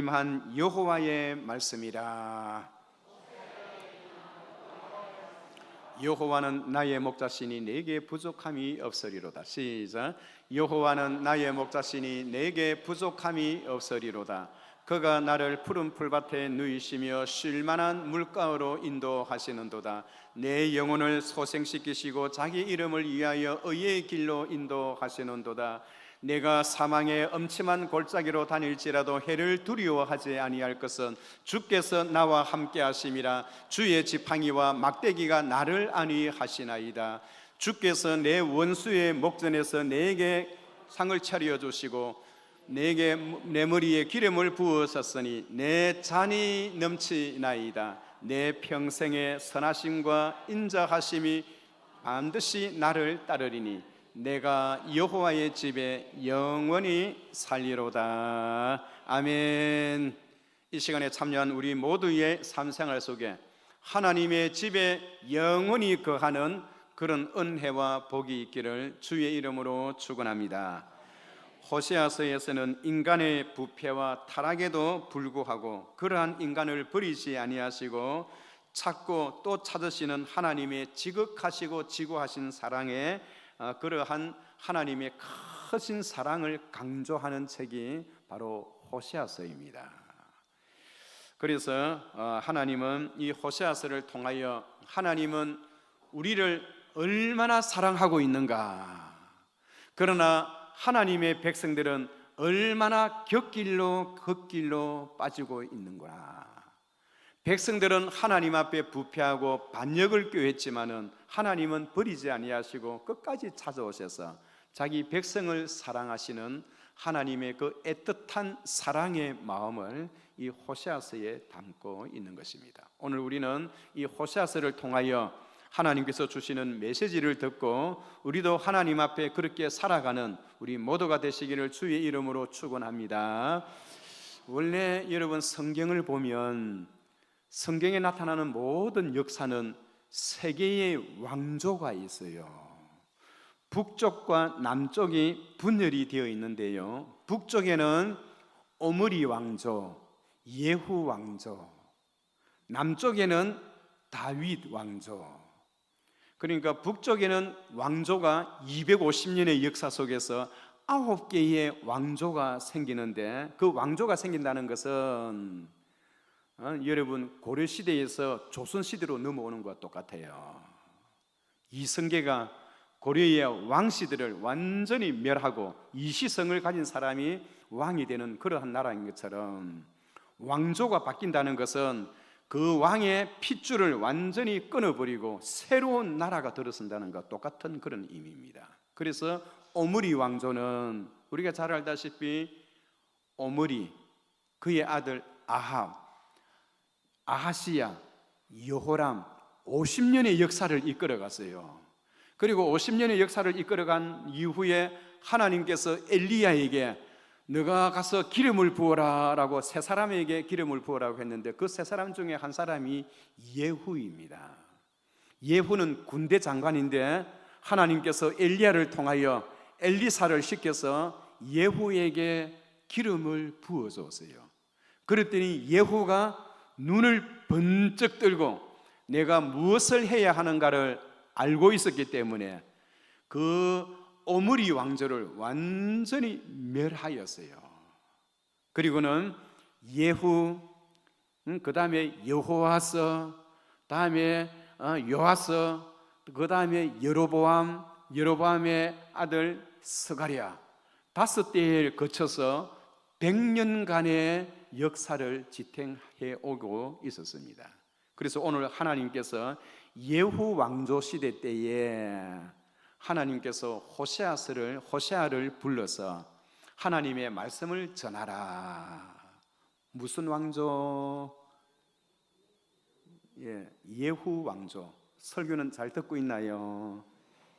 임한 여호와의 말씀이라. 여호와는 나의 목자시니 내게 부족함이 없으리로다. 시작. 여호와는 나의 목자시니 내게 부족함이 없으리로다. 그가 나를 푸른 풀밭에 누이시며 쉴만한 물가로 인도하시는도다. 내 영혼을 소생시키시고 자기 이름을 위하여 의의 길로 인도하시는도다. 내가 사망의 엄침한 골짜기로 다닐지라도 해를 두려워하지 아니할 것은 주께서 나와 함께 하심이라. 주의 지팡이와 막대기가 나를 안위하시나이다. 주께서 내 원수의 목전에서 내게 상을 차려 주시고 내게 내 머리에 기름을 부으셨으니 내 잔이 넘치나이다. 내 평생의 선하심과 인자하심이 반드시 나를 따르리니 내가 여호와의 집에 영원히 살리로다. 아멘. 이 시간에 참여한 우리 모두의 삶생활 속에 하나님의 집에 영원히 거하는 그런 은혜와 복이 있기를 주의 이름으로 축원합니다. 호세아서에서는 인간의 부패와 타락에도 불구하고 그러한 인간을 버리지 아니하시고 찾고 또 찾으시는 하나님의 지극하시고 지구하신 사랑에 그러한 하나님의 크신 사랑을 강조하는 책이 바로 호세아서입니다. 그래서 하나님은 이 호세아서를 통하여 하나님은 우리를 얼마나 사랑하고 있는가, 그러나 하나님의 백성들은 얼마나 곁길로 빠지고 있는구나. 백성들은 하나님 앞에 부패하고 반역을 꾀했지만은 하나님은 버리지 아니하시고 끝까지 찾아오셔서 자기 백성을 사랑하시는 하나님의 그 애틋한 사랑의 마음을 이 호세아서에 담고 있는 것입니다. 오늘 우리는 이 호세아서를 통하여 하나님께서 주시는 메시지를 듣고 우리도 하나님 앞에 그렇게 살아가는 우리 모두가 되시기를 주의 이름으로 축원합니다. 원래 여러분 성경을 보면 성경에 나타나는 모든 역사는 세 개의 왕조가 있어요. 북쪽과 남쪽이 분열이 되어 있는데요, 북쪽에는 오므리 왕조, 예후 왕조, 남쪽에는 다윗 왕조. 그러니까 북쪽에는 왕조가 250년의 역사 속에서 9개의 왕조가 생기는데, 그 왕조가 생긴다는 것은 여러분 고려시대에서 조선시대로 넘어오는 것과 똑같아요. 이성계가 고려의 왕시들을 완전히 멸하고 이시성을 가진 사람이 왕이 되는 그러한 나라인 것처럼, 왕조가 바뀐다는 것은 그 왕의 핏줄을 완전히 끊어버리고 새로운 나라가 들어선다는 것과 똑같은 그런 의미입니다. 그래서 오므리 왕조는 우리가 잘 알다시피 오므리, 그의 아들 아합, 아하시야, 여호람 50년의 역사를 이끌어갔어요. 그리고 50년의 역사를 이끌어간 이후에 하나님께서 엘리야에게 너가 가서 기름을 부어라 라고 세 사람에게 기름을 부어라고 했는데, 그 세 사람 중에 한 사람이 예후입니다. 예후는 군대 장관인데 하나님께서 엘리야를 통하여 엘리사를 시켜서 예후에게 기름을 부어줬어요. 그랬더니 예후가 눈을 번쩍 들고 내가 무엇을 해야 하는가를 알고 있었기 때문에 그 오므리 왕조를 완전히 멸하였어요. 그리고는 예후, 그 다음에 여호와서, 다음에 요아서, 그 다음에 여로보암, 여로보암의 아들 스가랴, 5대에 거쳐서 100년간의 역사를 지탱해 오고 있었습니다. 그래서 오늘 하나님께서 예후 왕조 시대 때에 하나님께서 호세아를 불러서 하나님의 말씀을 전하라. 무슨 왕조? 예후 왕조. 설교는 잘 듣고 있나요?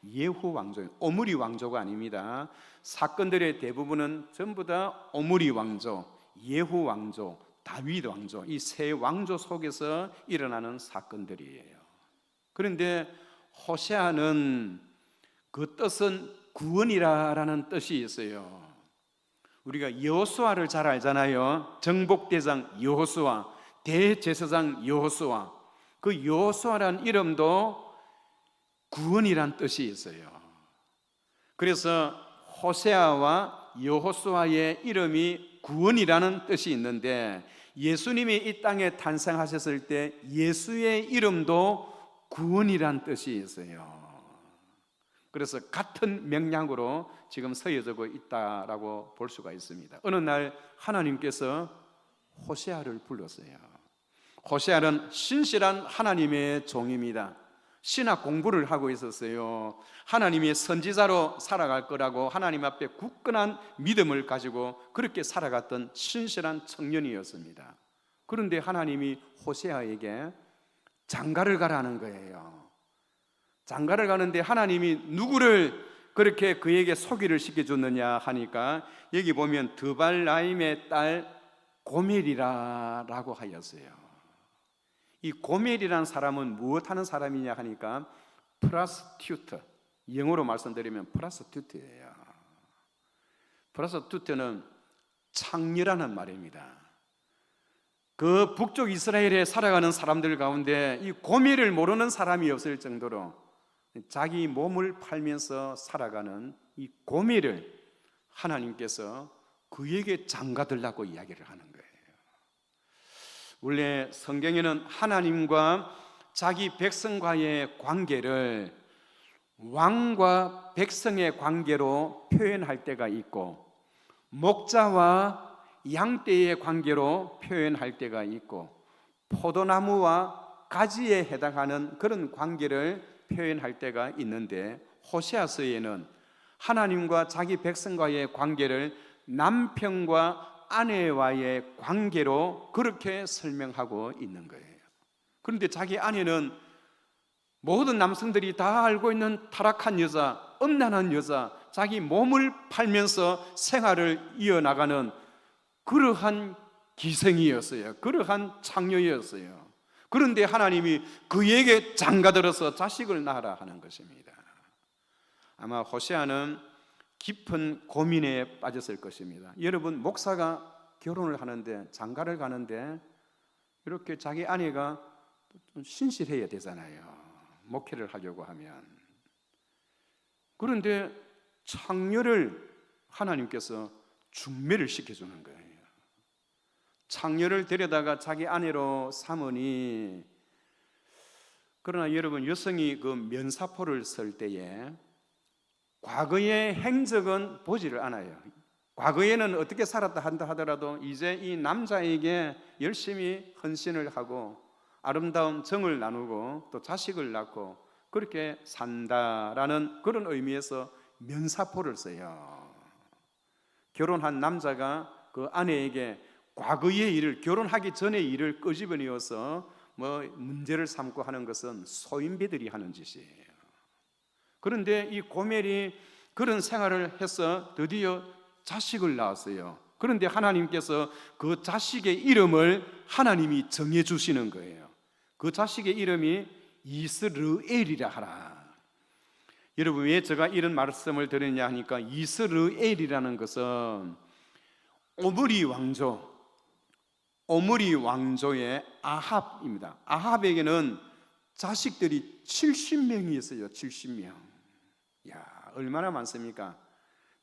예후 왕조, 오므리 왕조가 아닙니다. 사건들의 대부분은 전부 다 오므리 왕조, 예후 왕조, 다윗 왕조, 이 세 왕조 속에서 일어나는 사건들이에요. 그런데 호세아는 그 뜻은 구원이라는 뜻이 있어요. 우리가 여호수아를 잘 알잖아요. 정복대장 여호수아, 대제사장 여호수아. 그 여호수아란 이름도 구원이란 뜻이 있어요. 그래서 호세아와 여호수아의 이름이 구원이라는 뜻이 있는데, 예수님이 이 땅에 탄생하셨을 때 예수의 이름도 구원이란 뜻이 있어요. 그래서 같은 명량으로 지금 서여지고 있다라고 볼 수가 있습니다. 어느 날 하나님께서 호세아를 불렀어요. 호세아는 신실한 하나님의 종입니다. 신학 공부를 하고 있었어요. 하나님의 선지자로 살아갈 거라고 하나님 앞에 굳건한 믿음을 가지고 그렇게 살아갔던 신실한 청년이었습니다. 그런데 하나님이 호세아에게 장가를 가라는 거예요. 장가를 가는데 하나님이 누구를 그렇게 그에게 소개를 시켜줬느냐 하니까, 여기 보면 드발라임의 딸 고멜이라고 하였어요. 이 고멜이라는 사람은 무엇하는 사람이냐 하니까 프라스튜트, 영어로 말씀드리면 프라스튜트예요. 프라스튜트는 창녀라는 말입니다. 그 북쪽 이스라엘에 살아가는 사람들 가운데 이 고멜을 모르는 사람이 없을 정도로 자기 몸을 팔면서 살아가는 이 고멜을 하나님께서 그에게 장가들라고 이야기를 하는 거예요. 원래 성경에는 하나님과 자기 백성과의 관계를 왕과 백성의 관계로 표현할 때가 있고, 목자와 양떼의 관계로 표현할 때가 있고, 포도나무와 가지에 해당하는 그런 관계를 표현할 때가 있는데, 호세아서에는 하나님과 자기 백성과의 관계를 남편과 아내와의 관계로 그렇게 설명하고 있는 거예요. 그런데 자기 아내는 모든 남성들이 다 알고 있는 타락한 여자, 음란한 여자, 자기 몸을 팔면서 생활을 이어나가는 그러한 기생이었어요. 그러한 창녀였어요. 그런데 하나님이 그에게 장가들어서 자식을 낳으라 하는 것입니다. 아마 호세아는 깊은 고민에 빠졌을 것입니다. 여러분, 목사가 결혼을 하는데, 장가를 가는데 이렇게 자기 아내가 좀 신실해야 되잖아요. 목회를 하려고 하면. 그런데 창녀를 하나님께서 중매를 시켜주는 거예요. 창녀를 데려다가 자기 아내로 삼으니, 그러나 여러분, 여성이 그 면사포를 쓸 때에 과거의 행적은 보지를 않아요. 과거에는 어떻게 살았다 한다 하더라도 이제 이 남자에게 열심히 헌신을 하고 아름다운 정을 나누고 또 자식을 낳고 그렇게 산다라는 그런 의미에서 면사포를 써요. 결혼한 남자가 그 아내에게 과거의 일을, 결혼하기 전의 일을 끄집어내어서 문제를 삼고 하는 것은 소인배들이 하는 짓이에요. 그런데 이 고멜이 그런 생활을 해서 드디어 자식을 낳았어요. 그런데 하나님께서 그 자식의 이름을 하나님이 정해 주시는 거예요. 그 자식의 이름이 이스르엘이라 하라. 여러분, 왜 제가 이런 말씀을 드리냐 하니까, 이스르엘이라는 것은 오므리 왕조의 아합입니다. 아합에게는 자식들이 70명이 있어요. 70명. 야, 얼마나 많습니까?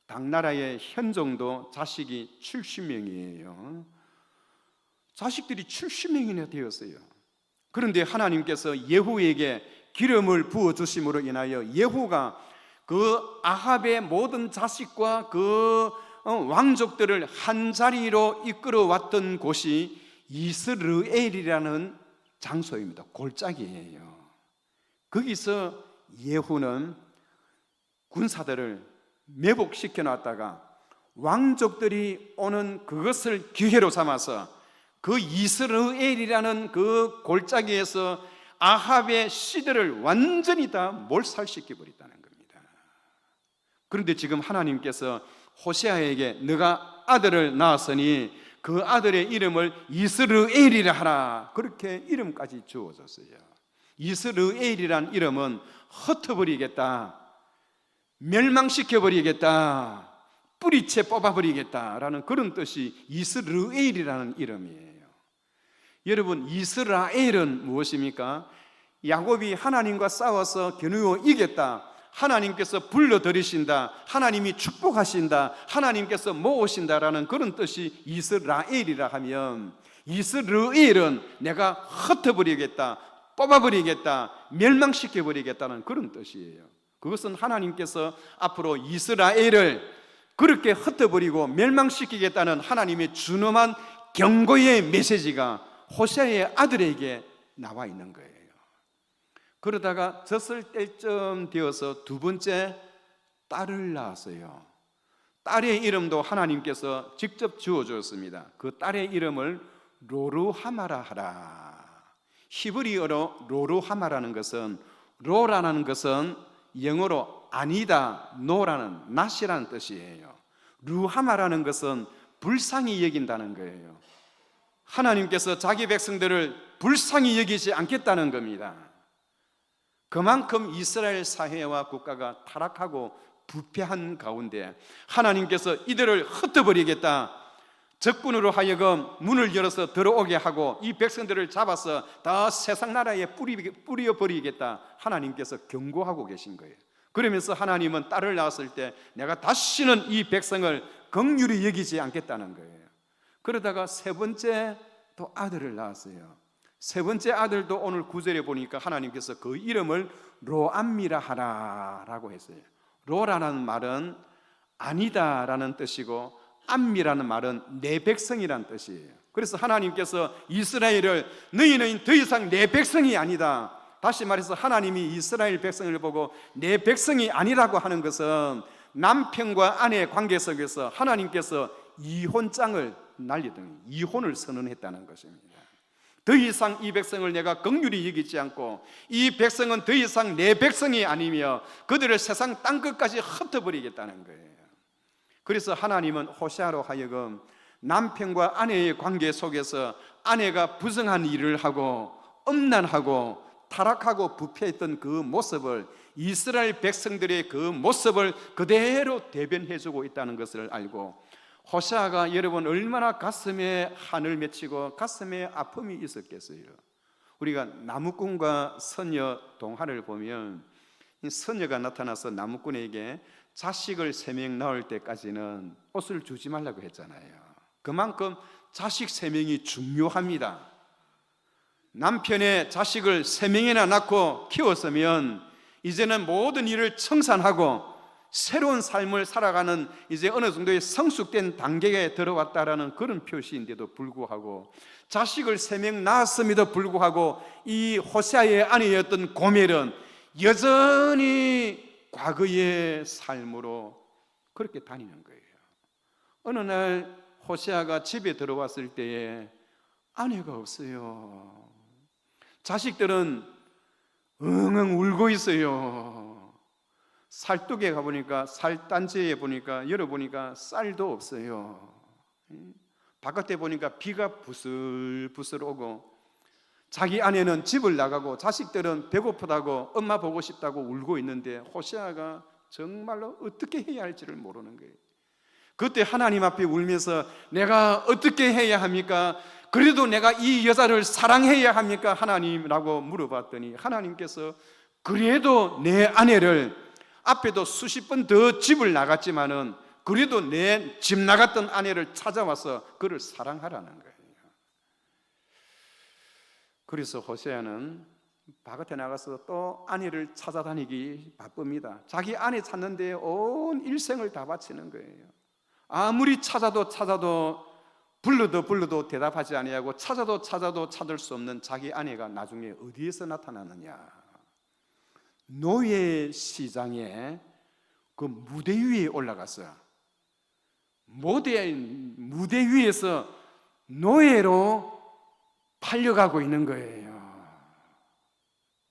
당나라의 현종도 자식이 70명이에요. 자식들이 70명이나 되었어요. 그런데 하나님께서 예후에게 기름을 부어주심으로 인하여 예후가 그 아합의 모든 자식과 그 왕족들을 한 자리로 이끌어왔던 곳이 이스르엘이라는 장소입니다. 골짜기예요. 거기서 예후는 군사들을 매복시켜 놨다가 왕족들이 오는 그것을 기회로 삼아서 그 이스라엘이라는 그 골짜기에서 아합의 시대를 완전히 다 몰살시켜 버렸다는 겁니다. 그런데 지금 하나님께서 호세아에게 너가 아들을 낳았으니 그 아들의 이름을 이스라엘이라 하라, 그렇게 이름까지 주어졌어요. 이스라엘이란 이름은 흩어버리겠다, 멸망시켜버리겠다, 뿌리채 뽑아버리겠다라는 그런 뜻이 이스르엘이라는 이름이에요. 여러분, 이스라엘은 무엇입니까? 야곱이 하나님과 싸워서 겨누어 이겼다, 하나님께서 불러들이신다, 하나님이 축복하신다, 하나님께서 모으신다라는 그런 뜻이 이스라엘이라 하면, 이스라엘은 내가 흩어버리겠다, 뽑아버리겠다, 멸망시켜버리겠다는 그런 뜻이에요. 그것은 하나님께서 앞으로 이스라엘을 그렇게 흩어버리고 멸망시키겠다는 하나님의 준엄한 경고의 메시지가 호세아의 아들에게 나와 있는 거예요. 그러다가 젖을 때쯤 되어서 두 번째 딸을 낳았어요. 딸의 이름도 하나님께서 직접 지어주었습니다. 그 딸의 이름을 로루하마라 하라. 히브리어로 로루하마라는 것은, 로라는 것은 영어로 아니다, 노라는 낫이라는 뜻이에요. 루하마라는 것은 불쌍히 여긴다는 거예요. 하나님께서 자기 백성들을 불쌍히 여기지 않겠다는 겁니다. 그만큼 이스라엘 사회와 국가가 타락하고 부패한 가운데 하나님께서 이들을 흩어버리겠다, 적군으로 하여금 문을 열어서 들어오게 하고 이 백성들을 잡아서 다 세상 나라에 뿌려버리겠다, 하나님께서 경고하고 계신 거예요. 그러면서 하나님은 딸을 낳았을 때 내가 다시는 이 백성을 긍휼히 여기지 않겠다는 거예요. 그러다가 세 번째 또 아들을 낳았어요. 세 번째 아들도 오늘 9절에 보니까 하나님께서 그 이름을 로암미라 하라라고 했어요. 로라는 말은 아니다라는 뜻이고, 암미라는 말은 내 백성이라는 뜻이에요. 그래서 하나님께서 이스라엘을 너희는 더 이상 내 백성이 아니다, 다시 말해서 하나님이 이스라엘 백성을 보고 내 백성이 아니라고 하는 것은 남편과 아내의 관계 속에서 하나님께서 이혼장을 날리더니 이혼을 선언했다는 것입니다. 더 이상 이 백성을 내가 긍휼히 여기지 않고 이 백성은 더 이상 내 백성이 아니며 그들을 세상 땅끝까지 흩어버리겠다는 거예요. 그래서 하나님은 호세아로 하여금 남편과 아내의 관계 속에서 아내가 부정한 일을 하고 음란하고 타락하고 부패했던 그 모습을, 이스라엘 백성들의 그 모습을 그대로 대변해주고 있다는 것을 알고, 호세아가 여러분 얼마나 가슴에 한을 맺히고 가슴에 아픔이 있었겠어요. 우리가 나무꾼과 선녀 동화를 보면 이 선녀가 나타나서 나무꾼에게 자식을 3명 낳을 때까지는 옷을 주지 말라고 했잖아요. 그만큼 자식 3명이 중요합니다. 남편의 자식을 3명이나 낳고 키웠으면 이제는 모든 일을 청산하고 새로운 삶을 살아가는 이제 어느 정도의 성숙된 단계에 들어왔다라는 그런 표시인데도 불구하고, 자식을 3명 낳았음에도 불구하고 이 호세아의 아내였던 고멜은 여전히 과거의 삶으로 그렇게 다니는 거예요. 어느 날 호세아가 집에 들어왔을 때에 아내가 없어요. 자식들은 엉엉 울고 있어요. 살뚝에 가보니까, 살단지에 보니까, 열어보니까 쌀도 없어요. 바깥에 보니까 비가 부슬부슬 오고, 자기 아내는 집을 나가고 자식들은 배고프다고 엄마 보고 싶다고 울고 있는데 호세아가 정말로 어떻게 해야 할지를 모르는 거예요. 그때 하나님 앞에 울면서 내가 어떻게 해야 합니까? 그래도 내가 이 여자를 사랑해야 합니까? 하나님이라고 물어봤더니 하나님께서 그래도 내 아내를, 앞에도 수십 번 더 집을 나갔지만은 그래도 내 집 나갔던 아내를 찾아와서 그를 사랑하라는 거예요. 그래서 호세아는 바깥에 나가서 또 아내를 찾아다니기 바쁩니다. 자기 아내 찾는데 온 일생을 다 바치는 거예요. 아무리 찾아도 불러도 대답하지 아니하고 찾아도 찾을 수 없는 자기 아내가 나중에 어디에서 나타나느냐? 노예 시장에 그 무대 위에 올라갔어요. 무대 위에서 노예로 팔려가고 있는 거예요.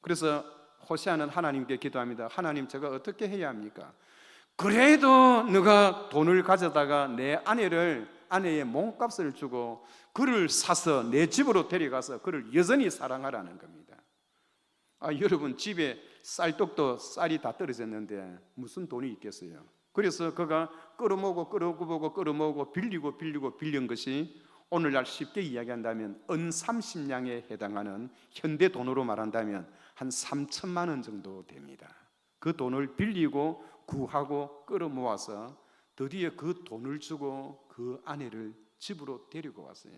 그래서 호세아는 하나님께 기도합니다. 하나님, 제가 어떻게 해야 합니까? 그래도 너가 돈을 가져다가 내 아내의 몸값을 주고 그를 사서 내 집으로 데려가서 그를 여전히 사랑하라는 겁니다. 여러분, 집에 쌀떡도 쌀이 다 떨어졌는데 무슨 돈이 있겠어요? 그래서 그가 끌어모으고 빌린 것이 오늘날 쉽게 이야기한다면 은 30냥에 해당하는 현대 돈으로 말한다면 한 3천만 원 정도 됩니다. 그 돈을 빌리고 구하고 끌어모아서 드디어 그 돈을 주고 그 아내를 집으로 데리고 왔어요.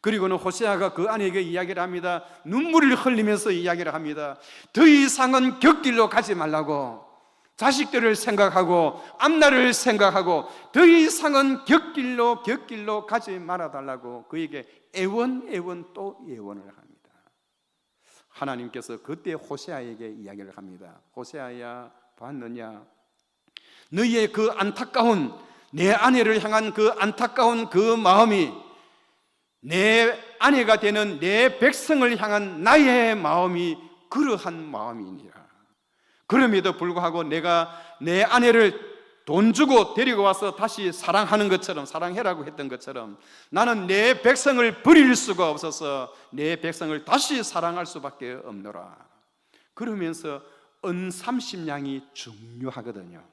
그리고는 호세아가 그 아내에게 이야기를 합니다. 눈물을 흘리면서 이야기를 합니다. 더 이상은 곁길로 가지 말라고, 자식들을 생각하고 앞날을 생각하고 더 이상은 곁길로 가지 말아달라고 그에게 애원 또 애원을 합니다. 하나님께서 그때 호세아에게 이야기를 합니다. 호세아야, 봤느냐? 너희의 그 안타까운, 내 아내를 향한 그 안타까운 그 마음이 내 아내가 되는 내 백성을 향한 나의 마음이 그러한 마음이니라. 그럼에도 불구하고 내가 내 아내를 돈 주고 데리고 와서 다시 사랑하는 것처럼, 사랑해라고 했던 것처럼 나는 내 백성을 버릴 수가 없어서 내 백성을 다시 사랑할 수밖에 없노라. 그러면서 은 30냥이 중요하거든요.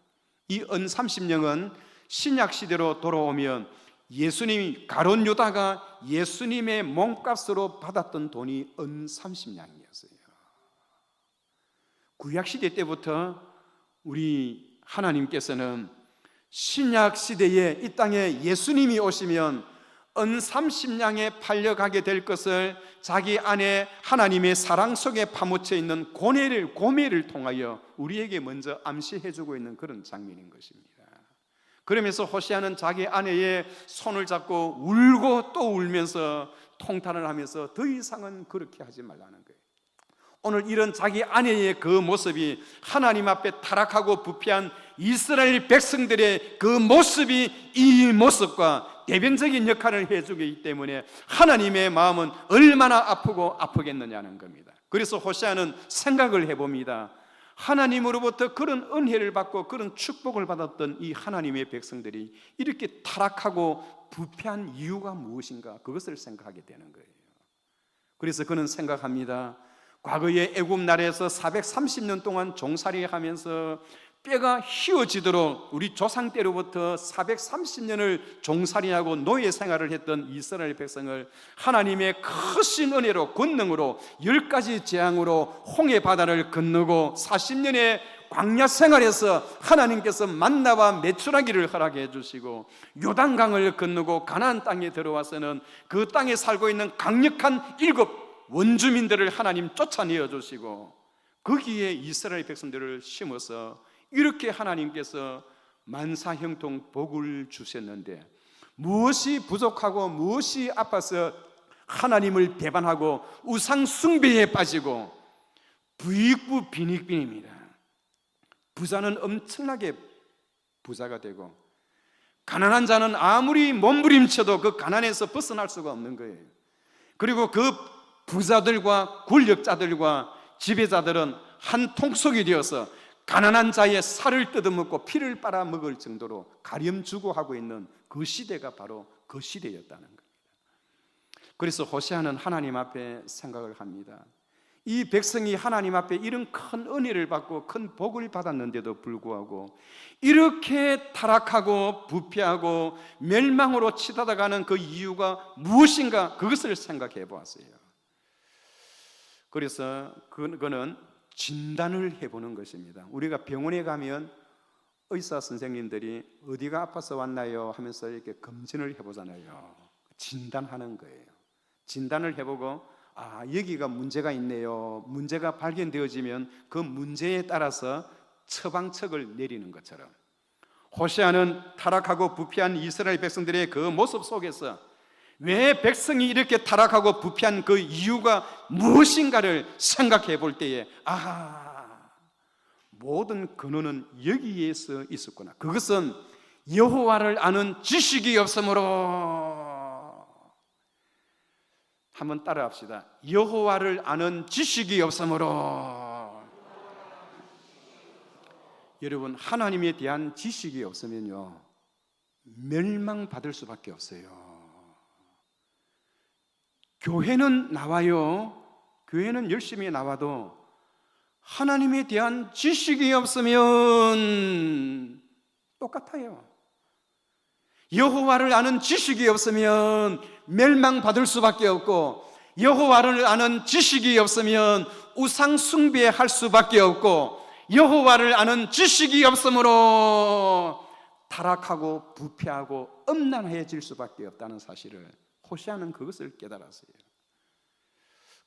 이 은 30냥은 신약 시대로 돌아오면 예수님이, 가룟 유다가 예수님의 몸값으로 받았던 돈이 은 30냥이었어요. 구약시대 때부터 우리 하나님께서는 신약 시대에 이 땅에 예수님이 오시면 은 30냥에 팔려가게 될 것을 자기 안에 하나님의 사랑 속에 파묻혀 있는 고뇌를 통하여 우리에게 먼저 암시해주고 있는 그런 장면인 것입니다. 그러면서 호세아는 자기 아내의 손을 잡고 울고 또 울면서 통탄을 하면서 더 이상은 그렇게 하지 말라는 거예요. 오늘 이런 자기 아내의 그 모습이 하나님 앞에 타락하고 부패한 이스라엘 백성들의 그 모습이 이 모습과 대변적인 역할을 해주기 때문에 하나님의 마음은 얼마나 아프겠느냐는 겁니다. 그래서 호세아는 생각을 해봅니다. 하나님으로부터 그런 은혜를 받고 그런 축복을 받았던 이 하나님의 백성들이 이렇게 타락하고 부패한 이유가 무엇인가, 그것을 생각하게 되는 거예요. 그래서 그는 생각합니다. 과거에 애굽 나라에서 430년 동안 종살이하면서 뼈가 휘어지도록 우리 조상 때로부터 430년을 종살이하고 노예 생활을 했던 이스라엘 백성을 하나님의 크신 은혜로, 권능으로 10가지 재앙으로 홍해 바다를 건너고 40년의 광야 생활에서 하나님께서 만나와 메추라기를 허락해 주시고 요단강을 건너고 가나안 땅에 들어와서는 그 땅에 살고 있는 강력한 7 원주민들을 하나님 쫓아내어 주시고 거기에 이스라엘 백성들을 심어서 이렇게 하나님께서 만사형통 복을 주셨는데 무엇이 부족하고 무엇이 아파서 하나님을 배반하고 우상 숭배에 빠지고 부익부 빈익빈입니다. 부자는 엄청나게 부자가 되고 가난한 자는 아무리 몸부림쳐도 그 가난에서 벗어날 수가 없는 거예요. 그리고 그 부자들과 권력자들과 지배자들은 한 통속이 되어서 가난한 자의 살을 뜯어먹고 피를 빨아먹을 정도로 가렴주고하고 있는 그 시대가 바로 그 시대였다는 겁니다. 그래서 호세아는 하나님 앞에 생각을 합니다. 이 백성이 하나님 앞에 이런 큰 은혜를 받고 큰 복을 받았는데도 불구하고 이렇게 타락하고 부패하고 멸망으로 치닫아가는 그 이유가 무엇인가, 그것을 생각해 보았어요. 그래서 그거는 진단을 해보는 것입니다. 우리가 병원에 가면 의사 선생님들이 어디가 아파서 왔나요 하면서 이렇게 검진을 해보잖아요. 진단하는 거예요. 진단을 해보고 여기가 문제가 있네요. 문제가 발견되어지면 그 문제에 따라서 처방책을 내리는 것처럼 호세아는 타락하고 부패한 이스라엘 백성들의 그 모습 속에서 왜 백성이 이렇게 타락하고 부패한 그 이유가 무엇인가를 생각해 볼 때에 모든 근원은 여기에서 있었구나. 그것은 여호와를 아는 지식이 없으므로. 한번 따라합시다. 여호와를 아는 지식이 없으므로. 여러분, 하나님에 대한 지식이 없으면요 멸망받을 수밖에 없어요. 교회는 나와요. 교회는 열심히 나와도 하나님에 대한 지식이 없으면 똑같아요. 여호와를 아는 지식이 없으면 멸망받을 수밖에 없고, 여호와를 아는 지식이 없으면 우상 숭배할 수밖에 없고, 여호와를 아는 지식이 없으므로 타락하고 부패하고 음란해질 수밖에 없다는 사실을 호세아는 그것을 깨달았어요.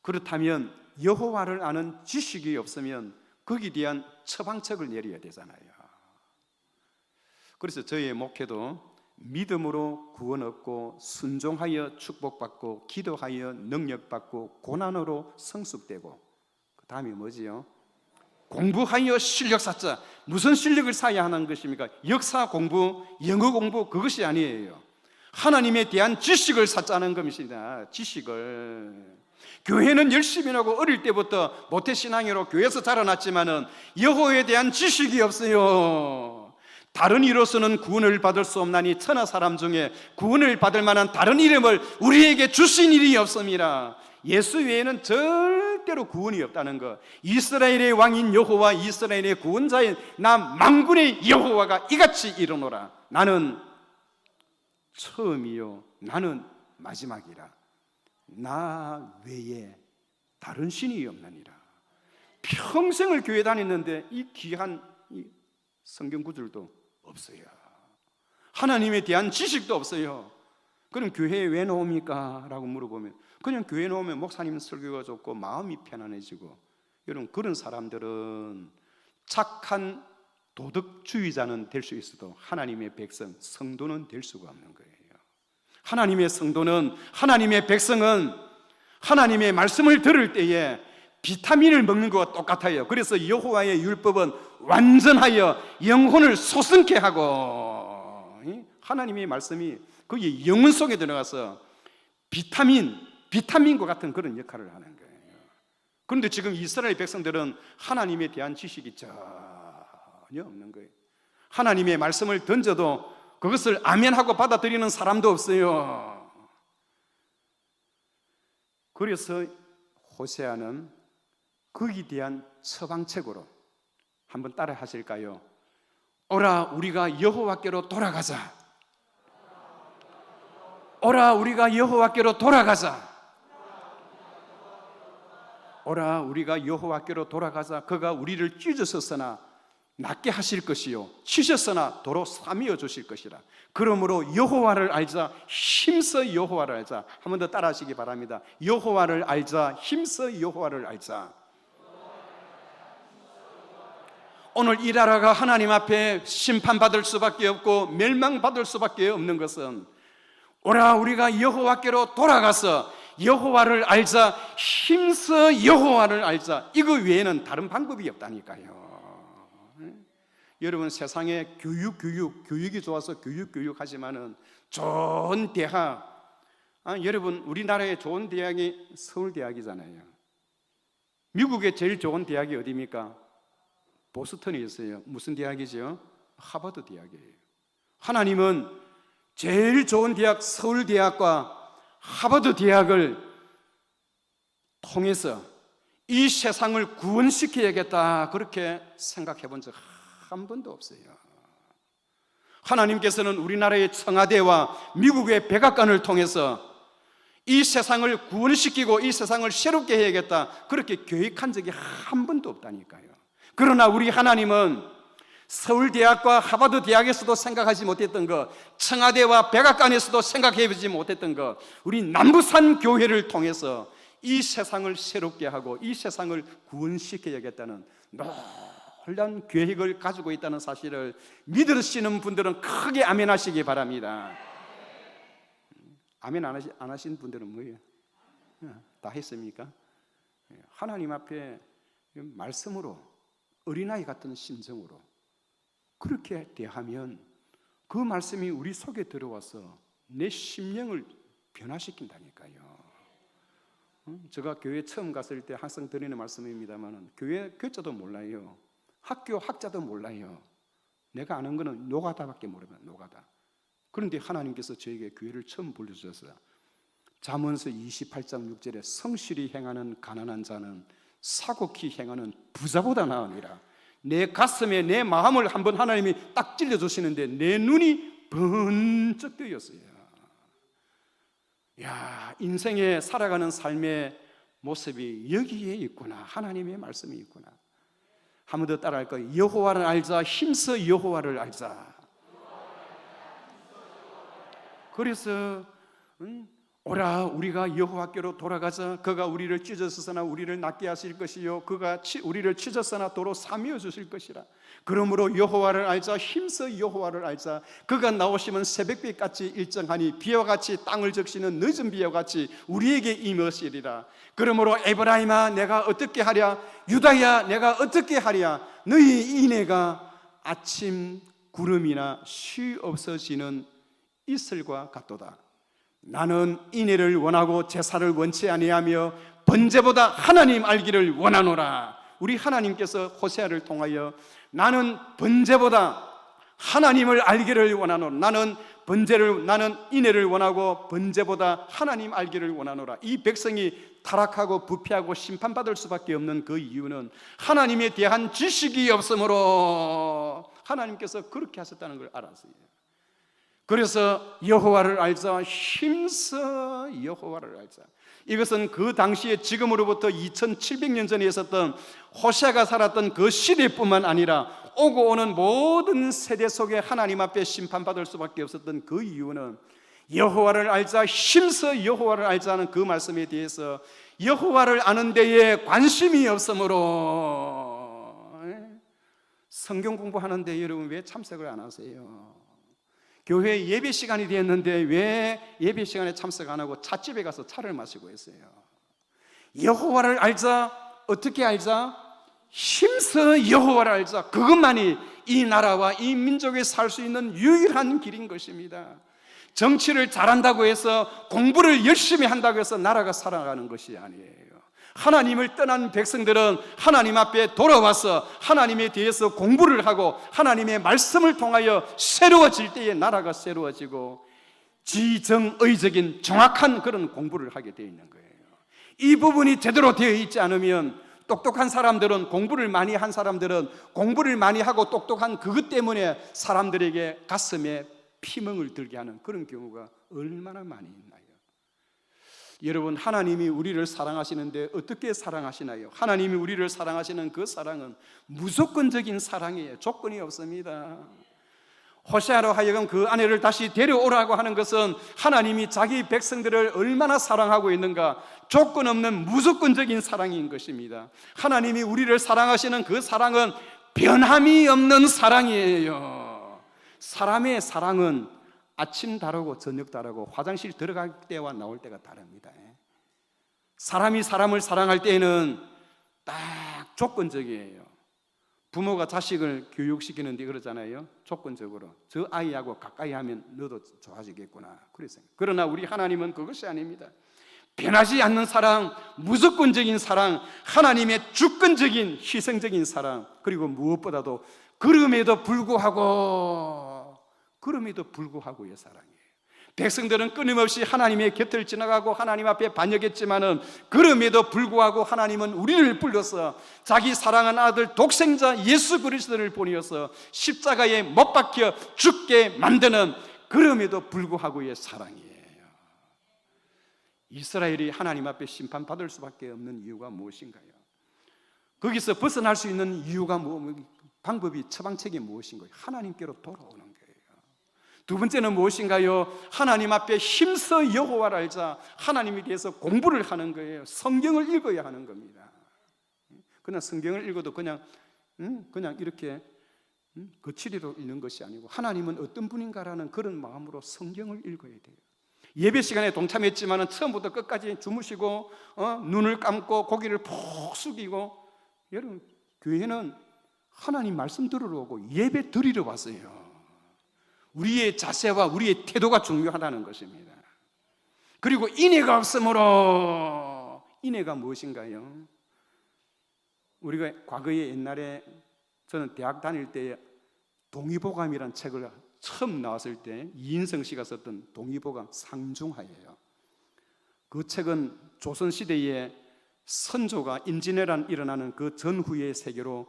그렇다면 여호와를 아는 지식이 없으면 거기에 대한 처방책을 내려야 되잖아요. 그래서 저희의 목회도 믿음으로 구원 얻고, 순종하여 축복받고, 기도하여 능력받고, 고난으로 성숙되고, 그 다음에 뭐지요? 공부하여 실력 쌓자. 무슨 실력을 쌓아야 하는 것입니까? 역사 공부, 영어 공부, 그것이 아니에요. 하나님에 대한 지식을 쌓자는 것입니다. 지식을. 교회는 열심히 하고 어릴 때부터 모태신앙으로 교회에서 자라났지만은 여호와에 대한 지식이 없어요. 다른 이로서는 구원을 받을 수 없나니 천하 사람 중에 구원을 받을 만한 다른 이름을 우리에게 주신 일이 없습니다. 예수 외에는 절대로 구원이 없다는 것. 이스라엘의 왕인 여호와, 이스라엘의 구원자인 나 만군의 여호와가 이같이 이르노라. 나는 처음이요 나는 마지막이라. 나 외에 다른 신이 없느니라. 평생을 교회 다녔는데 이 귀한 이 성경 구절도 없어요. 하나님에 대한 지식도 없어요. 그럼 교회에 왜 나옵니까? 라고 물어보면 그냥 교회에 나오면 목사님 설교가 좋고 마음이 편안해지고. 여러분, 그런 사람들은 착한 도덕주의자는 될 수 있어도 하나님의 백성, 성도는 될 수가 없는 거예요. 하나님의 성도는, 하나님의 백성은 하나님의 말씀을 들을 때에 비타민을 먹는 것과 똑같아요. 그래서 여호와의 율법은 완전하여 영혼을 솟음케 하고, 하나님의 말씀이 거기 영혼 속에 들어가서 비타민과 같은 그런 역할을 하는 거예요. 그런데 지금 이스라엘 백성들은 하나님에 대한 지식이 전혀 없는 거예요. 하나님의 말씀을 던져도 그것을 아멘하고 받아들이는 사람도 없어요. 그래서 호세아는 거기에 대한 처방책으로 한번 따라 하실까요? 오라 우리가 여호와께로 돌아가자. 오라 우리가 여호와께로 돌아가자. 오라 우리가 여호와께로 돌아가자. 그가 우리를 찢으셨으나 낫게 하실 것이요 치셨으나 도로 삼이어 주실 것이라. 그러므로 여호와를 알자. 힘써 여호와를 알자. 한 번 더 따라 하시기 바랍니다. 여호와를 알자. 힘써 여호와를 알자. 오늘 이 나라가 하나님 앞에 심판받을 수밖에 없고 멸망받을 수밖에 없는 것은 오라 우리가 여호와께로 돌아가서 여호와를 알자. 힘써 여호와를 알자. 이거 외에는 다른 방법이 없다니까요. 여러분, 세상에 교육이 좋아서 교육 하지만은 좋은 대학, 여러분 우리나라의 좋은 대학이 서울대학이잖아요. 미국의 제일 좋은 대학이 어디입니까? 보스턴에 있어요. 무슨 대학이죠? 하버드 대학이에요. 하나님은 제일 좋은 대학 서울대학과 하버드 대학을 통해서 이 세상을 구원시켜야겠다, 그렇게 생각해 본 적 한 번도 없어요. 하나님께서는 우리나라의 청와대와 미국의 백악관을 통해서 이 세상을 구원시키고 이 세상을 새롭게 해야겠다, 그렇게 계획한 적이 한 번도 없다니까요. 그러나 우리 하나님은 서울대학과 하버드 대학에서도 생각하지 못했던 것, 청와대와 백악관에서도 생각해 보지 못했던 것, 우리 남부산 교회를 통해서 이 세상을 새롭게 하고 이 세상을 구원시켜야겠다는 놀라운 계획을 가지고 있다는 사실을 믿으시는 분들은 크게 아멘 하시기 바랍니다. 아멘 안 하신 분들은 뭐예요? 다 했습니까? 하나님 앞에 말씀으로, 어린아이 같은 심정으로 그렇게 대하면 그 말씀이 우리 속에 들어와서 내 심령을 변화시킨다니까요. 제가 교회 처음 갔을 때 항상 드리는 말씀입니다만, 교회 교자도 몰라요. 학교 학자도 몰라요. 내가 아는 거는 노가다밖에 모릅니다. 노가다. 그런데 하나님께서 저에게 교회를 처음 불러주셨어요. 잠언서 28장 6절에 성실히 행하는 가난한 자는 사곡히 행하는 부자보다 나으니라. 내 가슴에 내 마음을 한번 하나님이 딱 찔러주시는데 내 눈이 번쩍 뜨였어요. 야, 인생에 살아가는 삶의 모습이 여기에 있구나. 하나님의 말씀이 있구나. 한 번 더 따라할 거예요. 여호와를 알자. 힘써 여호와를 알자. 그래서 오라 우리가 여호와께로 돌아가자. 그가 우리를 찢었으나 우리를 낫게 하실 것이요 그가 우리를 찢었으나 도로 사미어 주실 것이라. 그러므로 여호와를 알자. 힘써 여호와를 알자. 그가 나오시면 새벽빛같이 일정하니 비와 같이 땅을 적시는 늦은 비와 같이 우리에게 임하시리라. 그러므로 에브라임아 내가 어떻게 하랴. 유다야 내가 어떻게 하랴. 너희 인애가 아침 구름이나 쉬 없어지는 이슬과 같도다. 나는 인애를 원하고 제사를 원치 아니하며 번제보다 하나님 알기를 원하노라. 우리 하나님께서 호세아를 통하여 나는 번제보다 하나님을 알기를 원하노라. 나는 인애를 원하고 번제보다 하나님 알기를 원하노라. 이 백성이 타락하고 부패하고 심판받을 수밖에 없는 그 이유는 하나님에 대한 지식이 없으므로 하나님께서 그렇게 하셨다는 걸 알았어요. 그래서 여호와를 알자. 힘써 여호와를 알자. 이것은 그 당시에 지금으로부터 2700년 전에 있었던 호세아가 살았던 그 시대뿐만 아니라 오고 오는 모든 세대 속에 하나님 앞에 심판받을 수밖에 없었던 그 이유는 여호와를 알자. 힘써 여호와를 알자는 그 말씀에 대해서 여호와를 아는 데에 관심이 없으므로 성경 공부하는데 여러분 왜 참석을 안 하세요? 교회 예배 시간이 되었는데 왜 예배 시간에 참석 안 하고 찻집에 가서 차를 마시고 있어요? 여호와를 알자. 어떻게 알자? 힘써 여호와를 알자. 그것만이 이 나라와 이 민족에 살 수 있는 유일한 길인 것입니다. 정치를 잘한다고 해서 공부를 열심히 한다고 해서 나라가 살아가는 것이 아니에요. 하나님을 떠난 백성들은 하나님 앞에 돌아와서 하나님에 대해서 공부를 하고 하나님의 말씀을 통하여 새로워질 때에 나라가 새로워지고 지정의적인 정확한 그런 공부를 하게 되어 있는 거예요. 이 부분이 제대로 되어 있지 않으면 똑똑한 사람들은 공부를 많이 한 사람들은 공부를 많이 하고 똑똑한 그것 때문에 사람들에게 가슴에 피멍을 들게 하는 그런 경우가 얼마나 많이 있나요? 여러분 하나님이 우리를 사랑하시는데 어떻게 사랑하시나요? 하나님이 우리를 사랑하시는 그 사랑은 무조건적인 사랑이에요. 조건이 없습니다. 호세아로 하여금 그 아내를 다시 데려오라고 하는 것은 하나님이 자기 백성들을 얼마나 사랑하고 있는가 조건 없는 무조건적인 사랑인 것입니다. 하나님이 우리를 사랑하시는 그 사랑은 변함이 없는 사랑이에요. 사람의 사랑은 아침 다르고 저녁 다르고 화장실 들어갈 때와 나올 때가 다릅니다. 사람이 사람을 사랑할 때에는 딱 조건적이에요. 부모가 자식을 교육시키는데 그러잖아요. 조건적으로 저 아이하고 가까이 하면 너도 좋아지겠구나. 그래서 그러나 우리 하나님은 그것이 아닙니다. 변하지 않는 사랑, 무조건적인 사랑, 하나님의 주권적인 희생적인 사랑, 그리고 무엇보다도 그럼에도 불구하고의 사랑이에요. 백성들은 끊임없이 하나님의 곁을 지나가고 하나님 앞에 반역했지만은 그럼에도 불구하고 하나님은 우리를 불러서 자기 사랑하는 아들 독생자 예수 그리스도를 보내어서 십자가에 못 박혀 죽게 만드는 그럼에도 불구하고의 사랑이에요. 이스라엘이 하나님 앞에 심판받을 수밖에 없는 이유가 무엇인가요? 거기서 벗어날 수 있는 이유가 방법이 처방책이 무엇인가요? 하나님께로 돌아오는 거예요. 두 번째는 무엇인가요? 하나님 앞에 힘써 여호와를 알자. 하나님에 대해서 공부를 하는 거예요. 성경을 읽어야 하는 겁니다. 그냥 성경을 읽어도 그냥 이렇게 거칠이로 읽는 것이 아니고 하나님은 어떤 분인가라는 그런 마음으로 성경을 읽어야 돼요. 예배 시간에 동참했지만 처음부터 끝까지 주무시고 눈을 감고 고개를 푹 숙이고, 여러분 교회는 하나님 말씀 들으러 오고 예배 드리러 왔어요. 우리의 자세와 우리의 태도가 중요하다는 것입니다. 그리고 인애가 없으므로, 인애가 무엇인가요? 우리가 과거에 옛날에 저는 대학 다닐 때 동의보감이라는 책을 처음 나왔을 때 이인성 씨가 썼던 동의보감 상중하예요. 그 책은 조선시대에 선조가 임진왜란 일어나는 그 전후의 세계로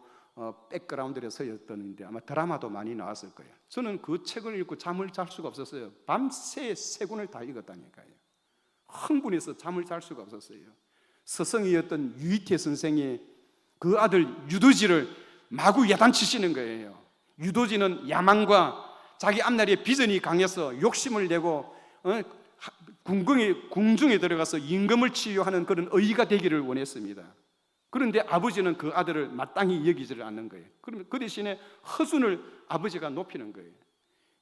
백그라운드에 서였던데 아마 드라마도 많이 나왔을 거예요. 저는 그 책을 읽고 잠을 잘 수가 없었어요. 밤새 세 권을 다 읽었다니까요. 흥분해서 잠을 잘 수가 없었어요. 스승이었던 유이태 선생이 그 아들 유도지를 마구 야단치시는 거예요. 유도지는 야망과 자기 앞날에 비전이 강해서 욕심을 내고 궁중에 들어가서 임금을 치유하는 그런 의가 되기를 원했습니다. 그런데 아버지는 그 아들을 마땅히 여기지를 않는 거예요. 그러면 그 대신에 허준을 아버지가 높이는 거예요.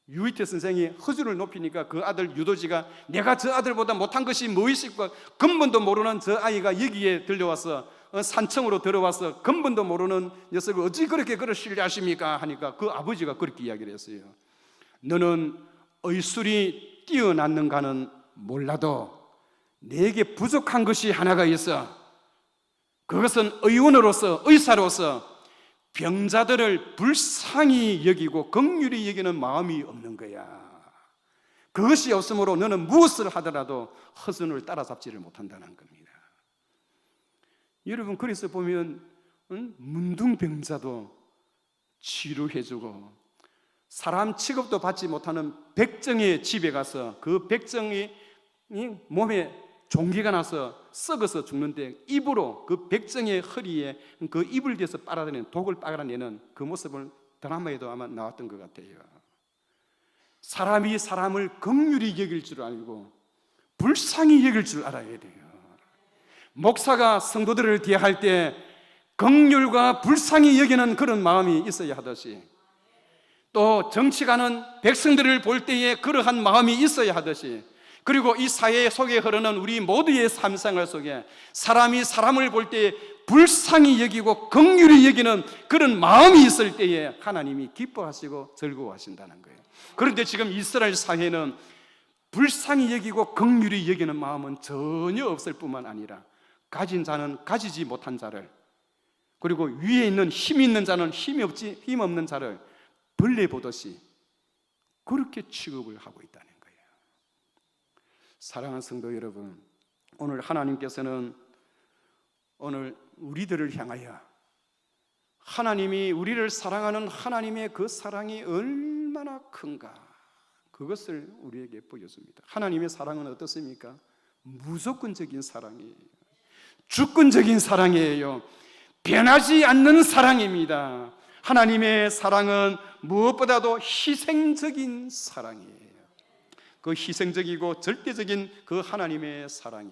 유이태 선생이 허준을 높이니까 그 아들 유도지가 내가 저 아들보다 못한 것이 뭐 있을까? 근본도 모르는 저 아이가 여기에 들려와서 산청으로 들어와서 근본도 모르는 녀석을 어찌 그렇게 그를 신뢰하십니까? 하니까 그 아버지가 그렇게 이야기를 했어요. 너는 의술이 뛰어났는가는 몰라도 내게 부족한 것이 하나가 있어. 그것은 의원으로서, 의사로서 병자들을 불쌍히 여기고 긍휼히 여기는 마음이 없는 거야. 그것이 없으므로 너는 무엇을 하더라도 허준을 따라잡지를 못한다는 겁니다. 여러분, 그래서 보면 문둥병자도 치료해주고 사람 취급도 받지 못하는 백정의 집에 가서 그 백정이 몸에 종기가 나서 썩어서 죽는데 입으로 그 백정의 허리에 그 입을 대서 빨아내는 독을 빨아내는 그 모습을 드라마에도 아마 나왔던 것 같아요. 사람이 사람을 긍휼히 여길 줄 알고 불쌍히 여길 줄 알아야 돼요. 목사가 성도들을 대할 때 긍휼과 불쌍히 여기는 그런 마음이 있어야 하듯이 또 정치가는 백성들을 볼 때에 그러한 마음이 있어야 하듯이 그리고 이 사회 속에 흐르는 우리 모두의 삶생활 속에 사람이 사람을 볼 때 불쌍히 여기고 긍휼히 여기는 그런 마음이 있을 때에 하나님이 기뻐하시고 즐거워하신다는 거예요. 그런데 지금 이스라엘 사회는 불쌍히 여기고 긍휼히 여기는 마음은 전혀 없을 뿐만 아니라 가진 자는 가지지 못한 자를 그리고 위에 있는 힘 있는 자는 힘 없는 자를 벌레 보듯이 그렇게 취급을 하고 있다는 거예요. 사랑하는 성도 여러분, 오늘 하나님께서는 오늘 우리들을 향하여 하나님이 우리를 사랑하는 하나님의 그 사랑이 얼마나 큰가 그것을 우리에게 보여줍니다. 하나님의 사랑은 어떻습니까? 무조건적인 사랑이에요. 주권적인 사랑이에요. 변하지 않는 사랑입니다. 하나님의 사랑은 무엇보다도 희생적인 사랑이에요. 그 희생적이고 절대적인 그 하나님의 사랑이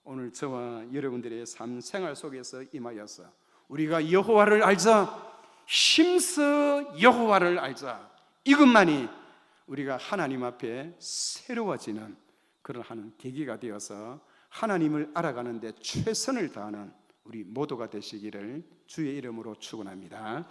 오늘 저와 여러분들의 삶 생활 속에서 임하여서 우리가 여호와를 알자, 힘써 여호와를 알자, 이것만이 우리가 하나님 앞에 새로워지는 그러한 계기가 되어서 하나님을 알아가는 데 최선을 다하는 우리 모두가 되시기를 주의 이름으로 축원합니다.